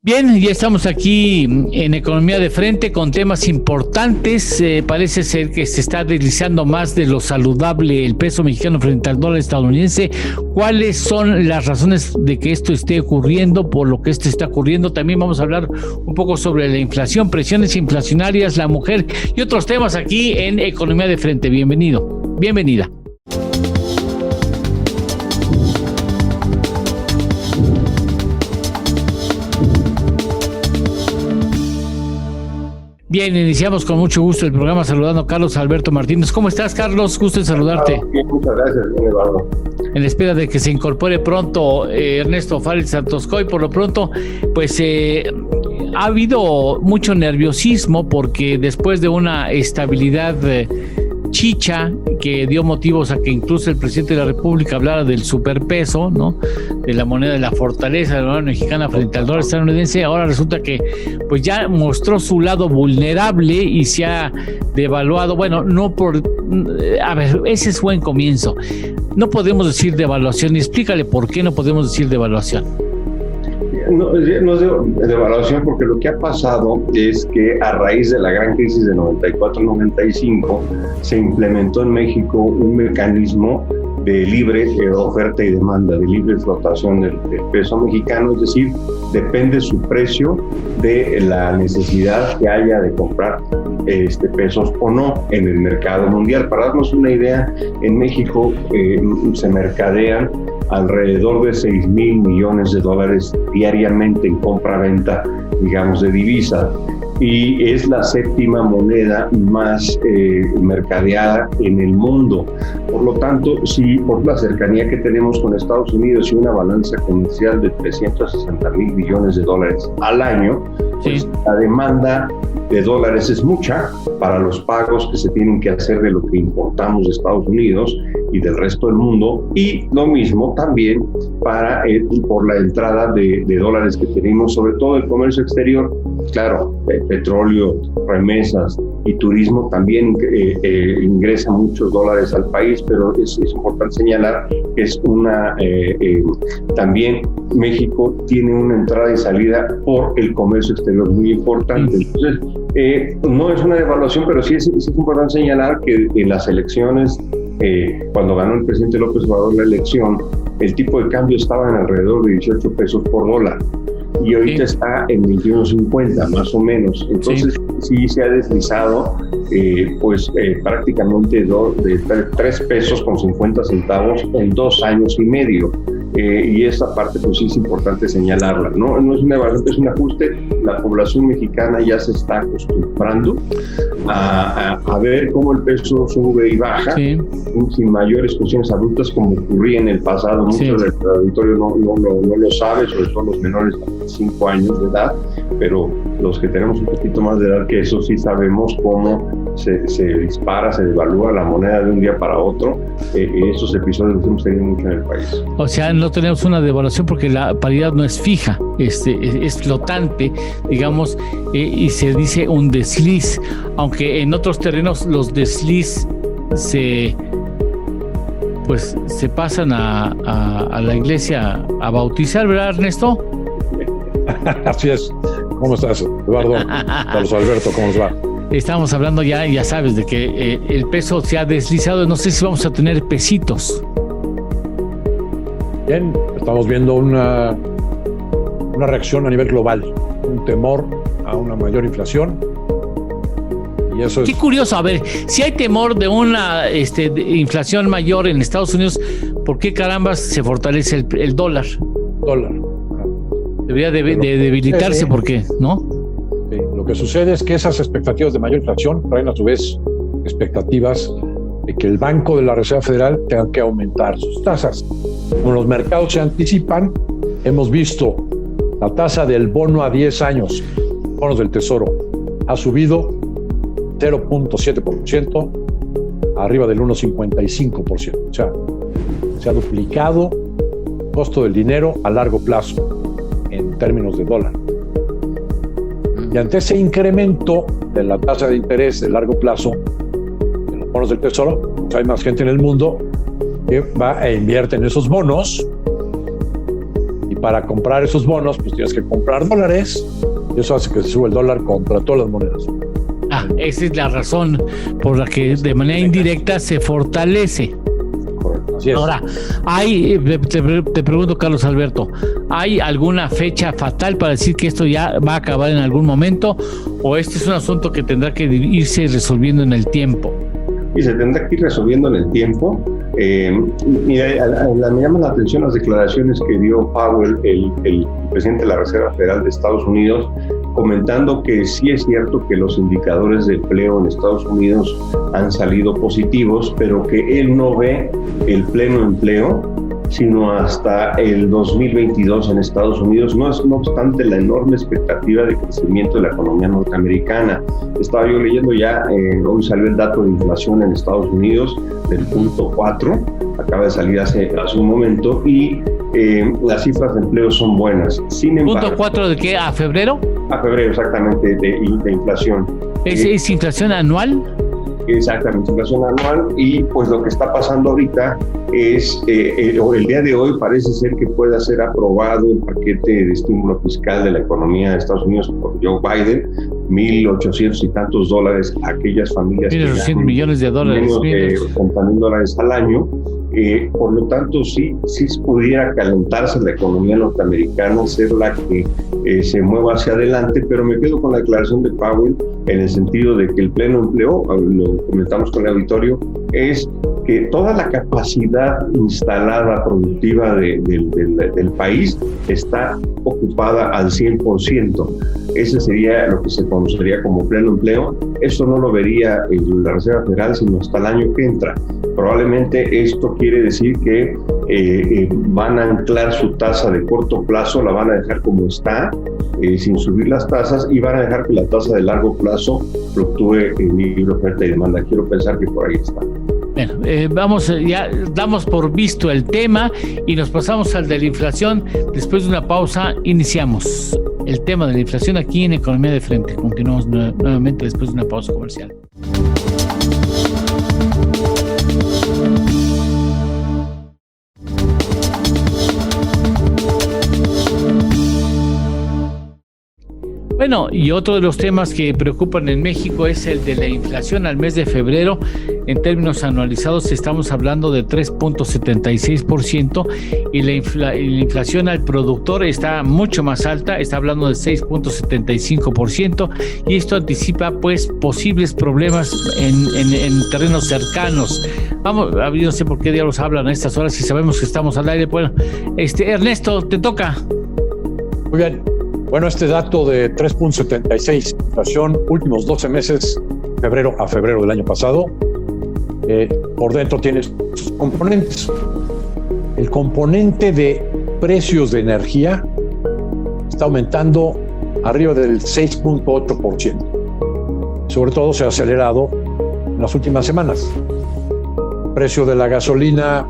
Bien, ya estamos aquí en Economía de Frente con temas importantes. Parece ser que se está deslizando más de lo saludable el peso mexicano frente al dólar estadounidense. ¿Cuáles son las razones de que esto esté ocurriendo, por lo que esto está ocurriendo? También vamos a hablar un poco sobre la inflación, presiones inflacionarias, la mujer y otros temas aquí en Economía de Frente. Bienvenido, bienvenida. Bien, iniciamos con mucho gusto el programa saludando a Carlos Alberto Martínez. ¿Cómo estás, Carlos? Gusto en saludarte. Bien, muchas gracias, Eduardo. En espera de que se incorpore pronto Ernesto Fárez Santoscoy, por lo pronto, pues ha habido mucho nerviosismo porque después de una estabilidad chicha que dio motivos a que incluso el presidente de la República hablara del superpeso, ¿no? De la moneda, de la fortaleza de la moneda mexicana frente al dólar estadounidense. Ahora resulta que pues ya mostró su lado vulnerable y se ha devaluado. Bueno, no por... A ver, ese es buen comienzo. No podemos decir devaluación, y explícale por qué no podemos decir devaluación. No es de evaluación, porque lo que ha pasado es que a raíz de la gran crisis de 94-95 se implementó en México un mecanismo de libre oferta y demanda, de libre flotación del peso mexicano, es decir, depende su precio de la necesidad que haya de comprar pesos o no en el mercado mundial. Para darnos una idea, en México se mercadean alrededor de 6,000 millones de dólares diariamente en compra-venta, digamos, de divisa, y es la séptima moneda más mercadeada en el mundo. Por lo tanto, sí, por la cercanía que tenemos con Estados Unidos y una balanza comercial de 360,000 millones de dólares al año, pues la demanda de dólares es mucha para los pagos que se tienen que hacer de lo que importamos de Estados Unidos y del resto del mundo, y lo mismo también para por la entrada de dólares que tenemos, sobre todo el comercio exterior. Claro, petróleo, remesas y turismo también ingresa muchos dólares al país, pero es importante señalar que es también México tiene una entrada y salida por el comercio exterior muy importante. Entonces, no es una devaluación, pero sí es importante señalar que en las elecciones, cuando ganó el presidente López Obrador la elección, el tipo de cambio estaba en alrededor de 18 pesos por dólar. Y ahorita está en 21.50 más o menos. Entonces sí se ha deslizado prácticamente de 3 pesos con 50 centavos en 2 años y medio. Y esta parte pues sí es importante señalarla. No es una evaluación, es un ajuste. La población mexicana ya se está acostumbrando a ver cómo el peso sube y baja, sin mayores cuestiones adultas como ocurría en el pasado. Muchos del auditorio no lo sabe, sobre todo los menores de 5 años de edad, pero los que tenemos un poquito más de edad que eso sí sabemos cómo se dispara, se devalúa la moneda de un día para otro. Esos episodios los hemos tenido mucho en el país. O sea, no tenemos una devaluación porque la paridad no es fija, es flotante, digamos, y se dice un desliz, aunque en otros terrenos los desliz se pasan a la iglesia a bautizar, ¿verdad, Ernesto? Así es. ¿Cómo estás, Eduardo? Carlos Alberto, ¿cómo nos va? Estamos hablando ya sabes, de que el peso se ha deslizado. No sé si vamos a tener pesitos. Bien, estamos viendo una reacción a nivel global, un temor a una mayor inflación. Y eso Qué curioso, a ver, si hay temor de una de inflación mayor en Estados Unidos, ¿por qué carambas se fortalece el dólar? Debería de debilitarse, ¿por qué? ¿No? Sí, lo que sucede es que esas expectativas de mayor inflación traen a su vez expectativas de que el Banco de la Reserva Federal tenga que aumentar sus tasas. Como los mercados se anticipan, hemos visto la tasa del bono a 10 años, bonos del Tesoro, ha subido 0.7%, arriba del 1.55%. O sea, se ha duplicado el costo del dinero a largo plazo en términos de dólar. Y ante ese incremento de la tasa de interés de largo plazo de los bonos del Tesoro, pues hay más gente en el mundo que va e invierte en esos bonos, y para comprar esos bonos, pues tienes que comprar dólares, y eso hace que se suba el dólar contra todas las monedas. Esa es la razón por la que de manera indirecta se fortalece. Correcto, así es. Ahora, te pregunto, Carlos Alberto, ¿hay alguna fecha fatal para decir que esto ya va a acabar en algún momento, o este es un asunto que tendrá que irse resolviendo en el tiempo? Y se tendrá que ir resolviendo en el tiempo. Mira, me llaman la atención las declaraciones que dio Powell, el presidente de la Reserva Federal de Estados Unidos, comentando que sí es cierto que los indicadores de empleo en Estados Unidos han salido positivos, pero que él no ve el pleno empleo sino hasta el 2022 en Estados Unidos, no obstante la enorme expectativa de crecimiento de la economía norteamericana. Estaba yo leyendo ya, hoy salió el dato de inflación en Estados Unidos del 0.4, acaba de salir hace un momento, y las cifras de empleo son buenas. Sin embargo, ¿0.4 de qué? ¿A febrero? A febrero, exactamente, de inflación. ¿Es inflación anual? Exactamente, inflación anual, y pues lo que está pasando ahorita es, el día de hoy parece ser que pueda ser aprobado el paquete de estímulo fiscal de la economía de Estados Unidos por Joe Biden, $1,800 y tantos dólares a aquellas familias. $1,800 millones de dólares. Menos de $30,000 al año. Por lo tanto, sí pudiera calentarse la economía norteamericana, ser la que se mueva hacia adelante, pero me quedo con la declaración de Powell en el sentido de que el pleno empleo, lo comentamos con el auditorio, es que toda la capacidad instalada productiva del país está ocupada al 100%. Ese sería lo que se conocería como pleno empleo. Esto no lo vería la Reserva Federal sino hasta el año que entra. Probablemente esto quiere decir que van a anclar su tasa de corto plazo, la van a dejar como está, sin subir las tasas, y van a dejar que la tasa de largo plazo fluctúe en libre oferta y demanda. Quiero pensar que por ahí está. Bueno, ya damos por visto el tema y nos pasamos al de la inflación. Después de una pausa iniciamos el tema de la inflación aquí en Economía de Frente. Continuamos nuevamente después de una pausa comercial. Bueno, y otro de los temas que preocupan en México es el de la inflación al mes de febrero. En términos anualizados estamos hablando de 3.76% y la inflación al productor está mucho más alta, está hablando de 6.75%, y esto anticipa pues posibles problemas en terrenos cercanos. Vamos, no sé por qué diablos hablan a estas horas si sabemos que estamos al aire. Bueno, Ernesto, te toca. Muy bien. Bueno, este dato de 3.76 inflación, últimos 12 meses, febrero a febrero del año pasado, por dentro tiene sus componentes. El componente de precios de energía está aumentando arriba del 6.8%. Sobre todo se ha acelerado en las últimas semanas. El precio de la gasolina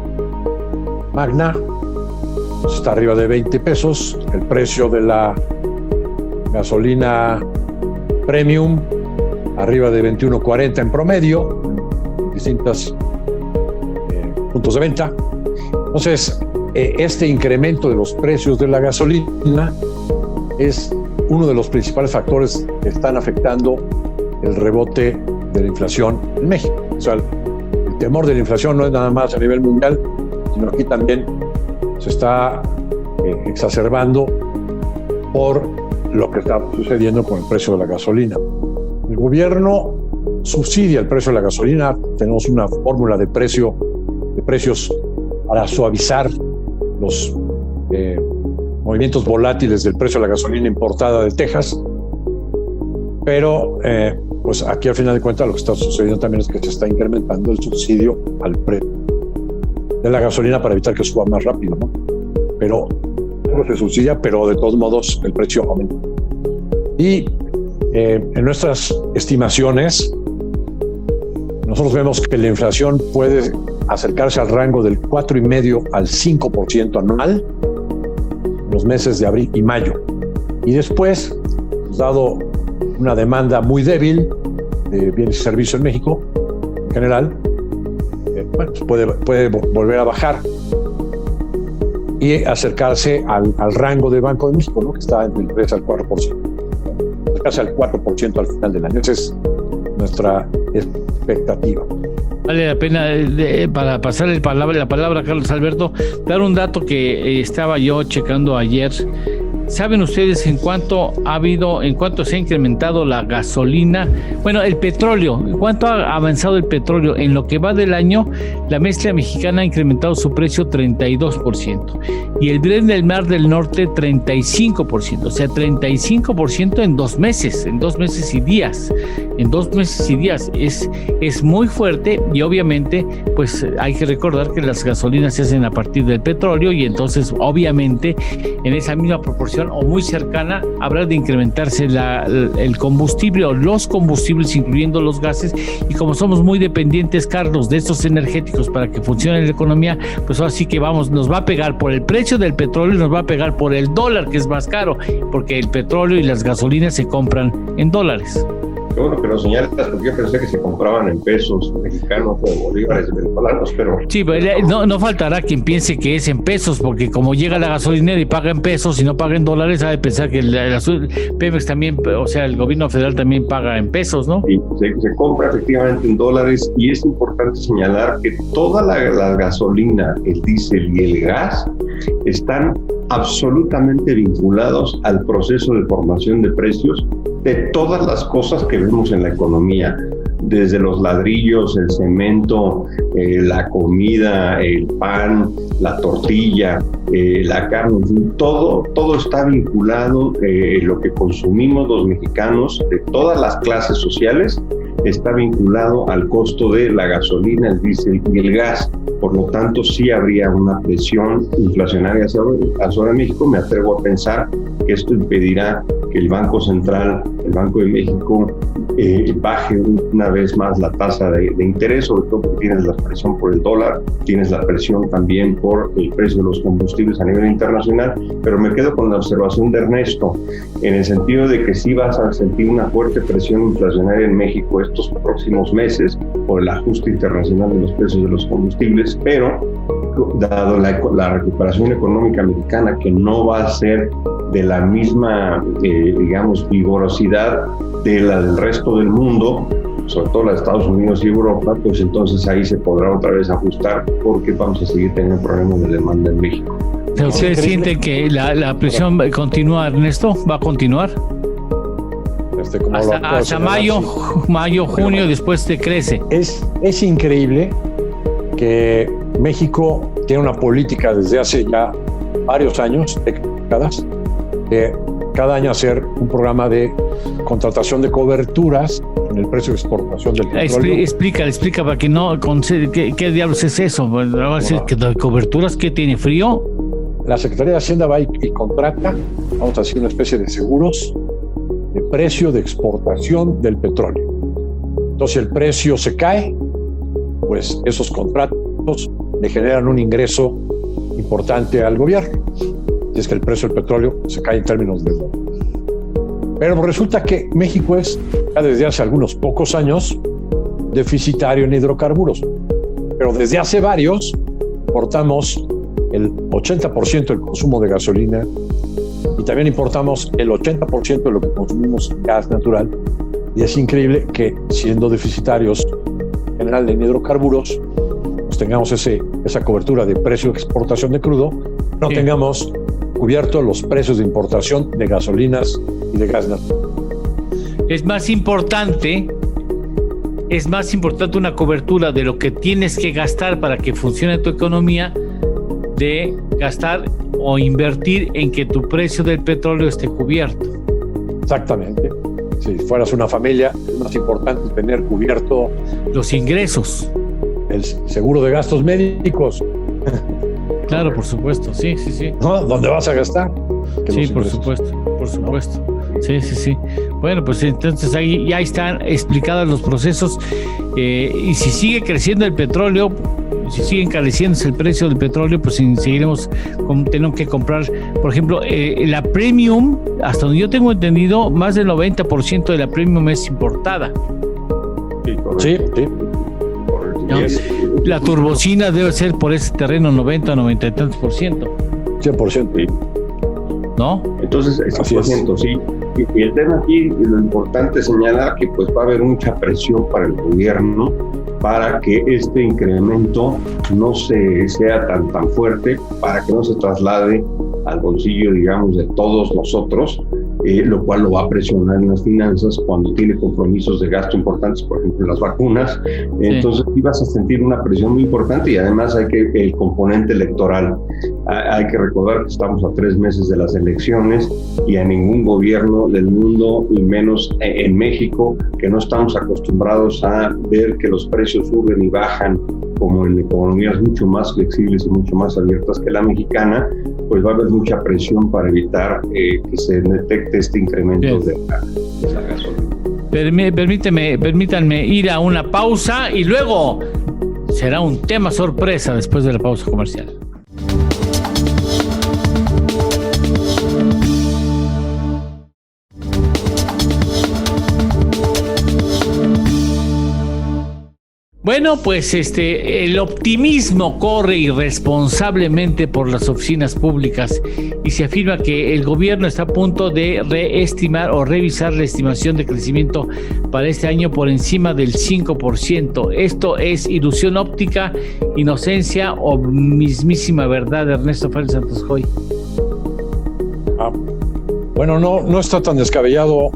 magna está arriba de 20 pesos, el precio de la gasolina premium arriba de 21.40 en promedio, en distintos puntos de venta. Entonces, este incremento de los precios de la gasolina es uno de los principales factores que están afectando el rebote de la inflación en México. O sea, el temor de la inflación no es nada más a nivel mundial, sino aquí también se está exacerbando por lo que está sucediendo con el precio de la gasolina. El gobierno subsidia el precio de la gasolina. Tenemos una fórmula de precios para suavizar los movimientos volátiles del precio de la gasolina importada de Texas. Pero pues aquí al final de cuentas lo que está sucediendo también es que se está incrementando el subsidio al precio de la gasolina para evitar que suba más rápido, ¿no? Pero se subsidia, pero de todos modos el precio aumenta. Y en nuestras estimaciones, nosotros vemos que la inflación puede acercarse al rango del 4,5% al 5% anual en los meses de abril y mayo. Y después, dado una demanda muy débil de bienes y servicios en México, en general, bueno, puede volver a bajar. y acercarse al rango del Banco de México, ¿no? Que está entre el 3 al 4%. Acercarse al 4% al final del año. Esa es nuestra expectativa. Vale la pena, para pasarle la palabra a Carlos Alberto, dar un dato que estaba yo checando ayer. ¿Saben ustedes en cuánto se ha incrementado la gasolina? Bueno, el petróleo, ¿en cuánto ha avanzado el petróleo? En lo que va del año, la mezcla mexicana ha incrementado su precio 32% y el Brent del Mar del Norte 35%, o sea, 35% en 2 meses y días. En 2 meses y días es muy fuerte y obviamente pues hay que recordar que las gasolinas se hacen a partir del petróleo y entonces obviamente en esa misma proporción o muy cercana habrá de incrementarse el combustible o los combustibles, incluyendo los gases, y como somos muy dependientes, Carlos, de estos energéticos para que funcione la economía, pues ahora sí que nos va a pegar por el precio del petróleo y nos va a pegar por el dólar, que es más caro, porque el petróleo y las gasolinas se compran en dólares. Qué bueno que lo señalas, porque yo pensé que se compraban en pesos mexicanos o bolívares venezolanos, pero... Sí, pero no faltará quien piense que es en pesos, porque como llega la gasolinera y paga en pesos y no paga en dólares, ha de pensar que el Pemex también, o sea, el gobierno federal también paga en pesos, ¿no? Sí, se compra efectivamente en dólares, y es importante señalar que toda la gasolina, el diésel y el gas están absolutamente vinculados al proceso de formación de precios de todas las cosas que vemos en la economía, desde los ladrillos, el cemento, la comida, el pan, la tortilla, la carne, todo está vinculado, lo que consumimos los mexicanos de todas las clases sociales está vinculado al costo de la gasolina, el diésel y el gas. Por lo tanto, sí habría una presión inflacionaria hacia México. Me atrevo a pensar que esto impedirá que el Banco Central, el Banco de México, baje una vez más la tasa de interés, sobre todo porque tienes la presión por el dólar, tienes la presión también por el precio de los combustibles a nivel internacional, pero me quedo con la observación de Ernesto, en el sentido de que sí vas a sentir una fuerte presión inflacionaria en México estos próximos meses por el ajuste internacional de los precios de los combustibles, pero dado la recuperación económica mexicana, que no va a ser de la misma, digamos, vigorosidad de la del resto del mundo, sobre todo la de Estados Unidos y Europa, pues entonces ahí se podrá otra vez ajustar, porque vamos a seguir teniendo problemas de demanda en México. ¿Ustedes sienten que la presión continúa, Ernesto? ¿Va a continuar? Hasta mayo, junio, después te crece. Es increíble que México tiene una política desde hace ya varios años, décadas, de cada año hacer un programa de contratación de coberturas en el precio de exportación del petróleo. Explica para que no... ¿Qué diablos es eso? ¿Va a decir que de coberturas que tiene frío? La Secretaría de Hacienda va y contrata, vamos a hacer una especie de seguros de precio de exportación del petróleo. Entonces, si el precio se cae, pues esos contratos le generan un ingreso importante al gobierno. Si es que el precio del petróleo se cae en términos de dólar. Pero resulta que México es, ya desde hace algunos pocos años, deficitario en hidrocarburos. Pero desde hace varios importamos el 80% del consumo de gasolina y también importamos el 80% de lo que consumimos en gas natural. Y es increíble que, siendo deficitarios en general en hidrocarburos, pues tengamos esa cobertura de precio de exportación de crudo, no tengamos cubiertos los precios de importación de gasolinas y de gas natural. Es más importante una cobertura de lo que tienes que gastar para que funcione tu economía, de gastar o invertir en que tu precio del petróleo esté cubierto. Exactamente. Si fueras una familia, es más importante tener cubierto los ingresos, el seguro de gastos médicos. Claro, por supuesto, sí. ¿No? ¿Dónde vas a gastar? Sí, por supuesto. Sí. Bueno, pues entonces ahí ya están explicados los procesos, y si sigue creciendo el petróleo, si sigue encareciéndose el precio del petróleo, pues seguiremos teniendo que comprar, por ejemplo, la Premium, hasta donde yo tengo entendido, más del 90% de la Premium es importada. Sí. ¿No? La turbocina debe ser por ese terreno 90 y tantos %. 100%. ¿No? Entonces, 100%, sí. Y el tema aquí, lo importante es señalar que pues va a haber mucha presión para el gobierno para que este incremento no sea tan fuerte, para que no se traslade al bolsillo, digamos, de todos nosotros, lo cual lo va a presionar en las finanzas cuando tiene compromisos de gasto importantes, por ejemplo, las vacunas. Entonces, sí vas a sentir una presión muy importante, y además el componente electoral. Hay que recordar que estamos a 3 meses de las elecciones, y a ningún gobierno del mundo, y menos en México, que no estamos acostumbrados a ver que los precios suben y bajan, como en economías mucho más flexibles y mucho más abiertas que la mexicana, pues va a haber mucha presión para evitar que se detecte este incremento de la gasolina. Permítanme ir a una pausa, y luego será un tema sorpresa después de la pausa comercial. Bueno, pues el optimismo corre irresponsablemente por las oficinas públicas, y se afirma que el gobierno está a punto de reestimar o revisar la estimación de crecimiento para este año por encima del 5%. ¿Esto es ilusión óptica, inocencia o mismísima verdad, Ernesto Fález Santos Coy? Bueno, no está tan descabellado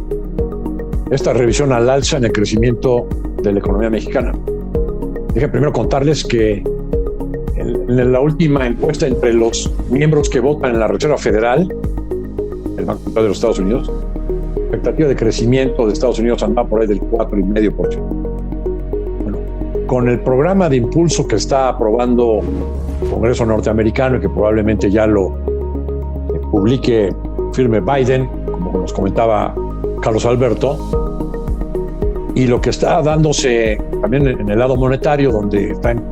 esta revisión al alza en el crecimiento de la economía mexicana. Dejen primero contarles que en la última encuesta entre los miembros que votan en la Reserva Federal, el Banco Central de los Estados Unidos, la expectativa de crecimiento de Estados Unidos andaba por ahí del 4,5%. Bueno, con el programa de impulso que está aprobando el Congreso norteamericano, y que probablemente ya lo firme Biden, como nos comentaba Carlos Alberto, y lo que está dándose también en el lado monetario, donde están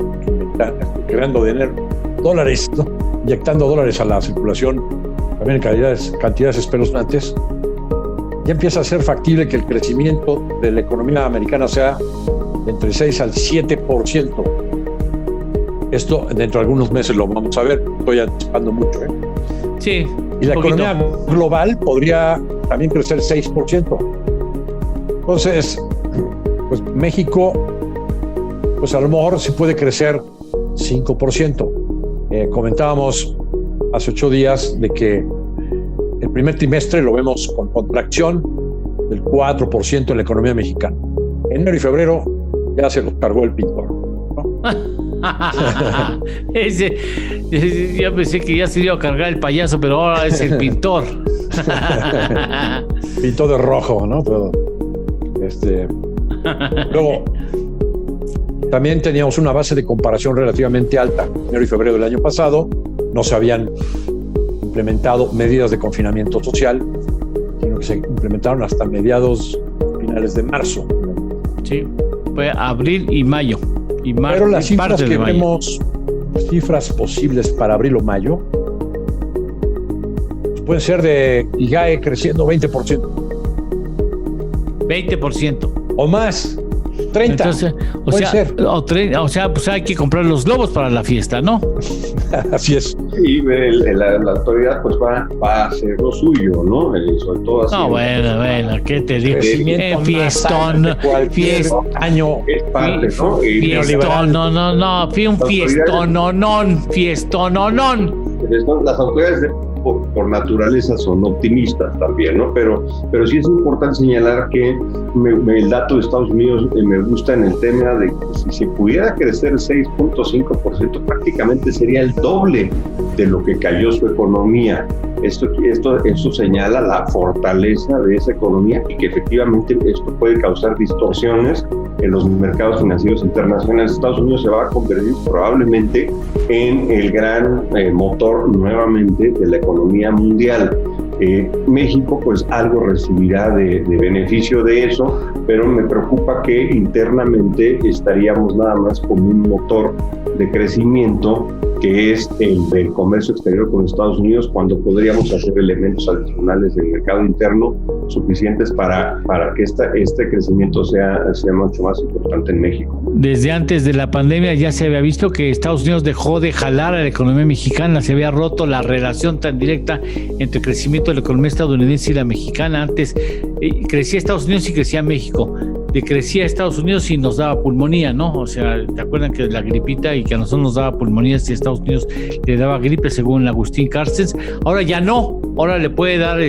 creando dinero, dólares, ¿no? Inyectando dólares a la circulación, también en cantidades espeluznantes, ya empieza a ser factible que el crecimiento de la economía americana sea de entre 6 al 7%. Esto dentro de algunos meses lo vamos a ver, estoy anticipando mucho. Sí. Y la economía global podría también crecer 6%. Entonces, pues México, pues a lo mejor sí puede crecer 5%. Comentábamos hace 8 días de que el primer trimestre lo vemos con contracción del 4% en la economía mexicana. Enero y febrero ya se los cargó el pintor, ¿no? Ya pensé que ya se iba a cargar el payaso, pero ahora es el pintor. Pintó de rojo, ¿no? Todo. Luego, también teníamos una base de comparación relativamente alta. Enero y febrero del año pasado no se habían implementado medidas de confinamiento social, sino que se implementaron hasta finales de marzo. Sí, fue abril y mayo. Pero las cifras que vemos, cifras posibles para abril o mayo, pues pueden ser de IGAE creciendo 20%. 20%. O más. 30. Entonces, o sea, pues hay que comprar los globos para la fiesta, ¿no? Así es. Y la autoridad pues va a hacer lo suyo, ¿no? Sobre todo así. No, bueno, ¿qué te digo? Fiestón, año es parte, ¿no? Fiestón, no, fui un fiestononón. Las autoridades por naturaleza son optimistas también, ¿no? Pero sí es importante señalar que el dato de Estados Unidos me gusta en el tema de que si se pudiera crecer 6.5%, prácticamente sería el doble de lo que cayó su economía. Esto señala la fortaleza de esa economía, y que efectivamente esto puede causar distorsiones en los mercados financieros internacionales. Estados Unidos se va a convertir probablemente en el gran motor nuevamente de la economía mundial. México pues algo recibirá de beneficio de eso, pero me preocupa que internamente estaríamos nada más como un motor de crecimiento, que es el del comercio exterior con Estados Unidos, cuando podríamos hacer elementos adicionales del mercado interno suficientes para que este crecimiento sea mucho más importante en México. Desde antes de la pandemia ya se había visto que Estados Unidos dejó de jalar a la economía mexicana, se había roto la relación tan directa entre el crecimiento de la economía estadounidense y la mexicana. Antes crecía Estados Unidos y crecía México. Crecía Estados Unidos y nos daba pulmonía, ¿no? O sea, ¿te acuerdan que la gripita y que a nosotros nos daba pulmonía si Estados Unidos le daba gripe, según Agustín Carstens? Ahora ya no, ahora le puede dar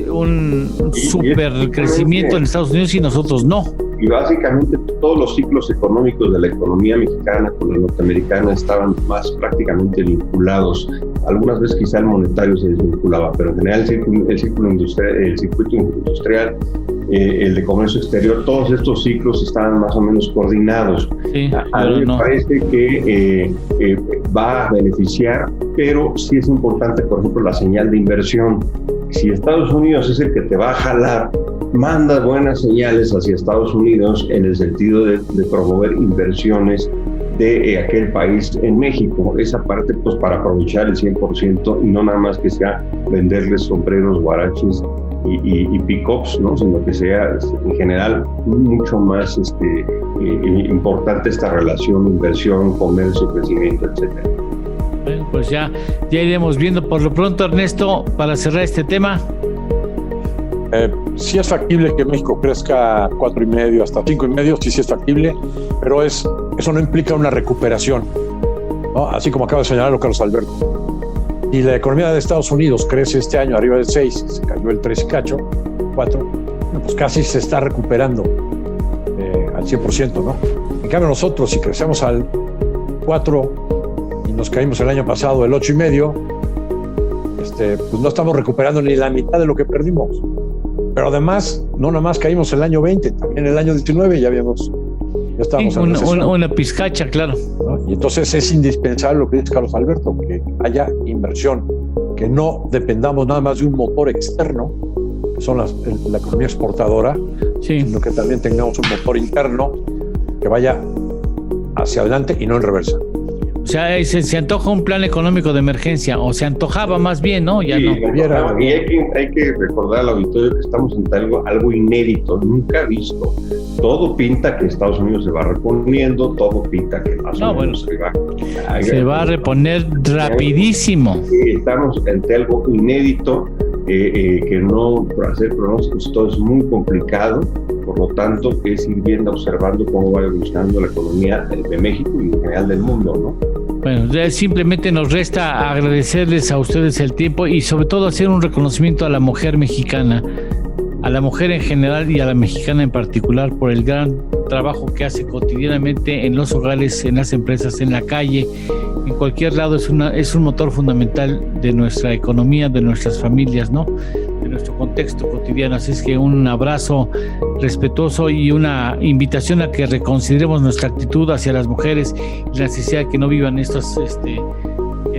un super crecimiento en Estados Unidos y nosotros no. Y básicamente todos los ciclos económicos de la economía mexicana con la norteamericana estaban más prácticamente vinculados. Algunas veces quizá el monetario se desvinculaba, pero en general el circuito industrial, el de comercio exterior, todos estos ciclos estaban más o menos coordinados. Sí, a mí me parece que va a beneficiar, pero sí es importante, por ejemplo, la señal de inversión. Si Estados Unidos es el que te va a jalar, manda buenas señales hacia Estados Unidos en el sentido de promover inversiones de aquel país en México. Esa parte, pues, para aprovechar el 100% y no nada más que sea venderles sombreros, guaraches y pick-ups, ¿no? Sino que sea en general mucho más importante esta relación, inversión, comercio, crecimiento, etcétera. Bueno, pues ya iremos viendo. Por lo pronto, Ernesto, para cerrar este tema. Sí es factible que México crezca 4,5 hasta 5,5, sí es factible, pero eso no implica una recuperación, ¿no? Así como acaba de señalarlo Carlos Alberto. Y la economía de Estados Unidos crece este año arriba del 6, se cayó el 3 y cacho, 4, pues casi se está recuperando al 100%, ¿no? En cambio nosotros, si crecemos al 4 y nos caímos el año pasado el 8,5, pues no estamos recuperando ni la mitad de lo que perdimos. Pero además, no nada más caímos el año 20, también el año 19 ya estábamos en recesión. Una pizcacha, claro. ¿No? Y entonces es indispensable lo que dice Carlos Alberto, que haya inversión, que no dependamos nada más de un motor externo, que son la economía exportadora, sí, sino que también tengamos un motor interno que vaya hacia adelante y no en reversa. O sea, se antoja un plan económico de emergencia, o se antojaba más bien, ¿no? Ya sí, no. Y hay que recordar al auditorio que estamos ante algo inédito, nunca visto. Todo pinta que Estados Unidos se va reponiendo, todo pinta que más o menos se va a reponer rapidísimo. Estamos ante algo inédito, que no, para hacer pronósticos todo es muy complicado. Por lo tanto, es ir viendo, observando cómo va evolucionando la economía de México y en general del mundo, ¿no? Bueno, simplemente nos resta agradecerles a ustedes el tiempo y sobre todo hacer un reconocimiento a la mujer mexicana, a la mujer en general y a la mexicana en particular por el gran trabajo que hace cotidianamente en los hogares, en las empresas, en la calle, en cualquier lado. Es un motor fundamental de nuestra economía, de nuestras familias, ¿no? De nuestro contexto cotidiano. Así es que un abrazo respetuoso y una invitación a que reconsideremos nuestra actitud hacia las mujeres y la necesidad de que no vivan en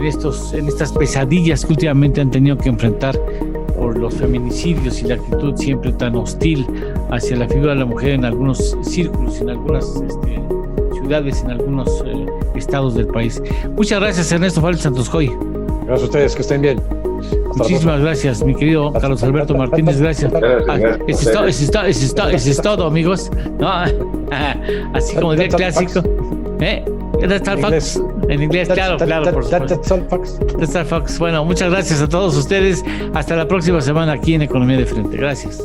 estas pesadillas que últimamente han tenido que enfrentar por los feminicidios y la actitud siempre tan hostil hacia la figura de la mujer en algunos círculos, en algunas ciudades, en algunos estados del país. Muchas gracias, Ernesto Fález Santoscoy. Gracias a ustedes, que estén bien. Muchísimas gracias, mi querido Carlos Alberto Martínez, gracias. Eso es todo, amigos. ¿No? Así como diría el clásico. En inglés, claro, por supuesto. That's all, Fox. Bueno, muchas gracias a todos ustedes. Hasta la próxima semana aquí en Economía de Frente. Gracias.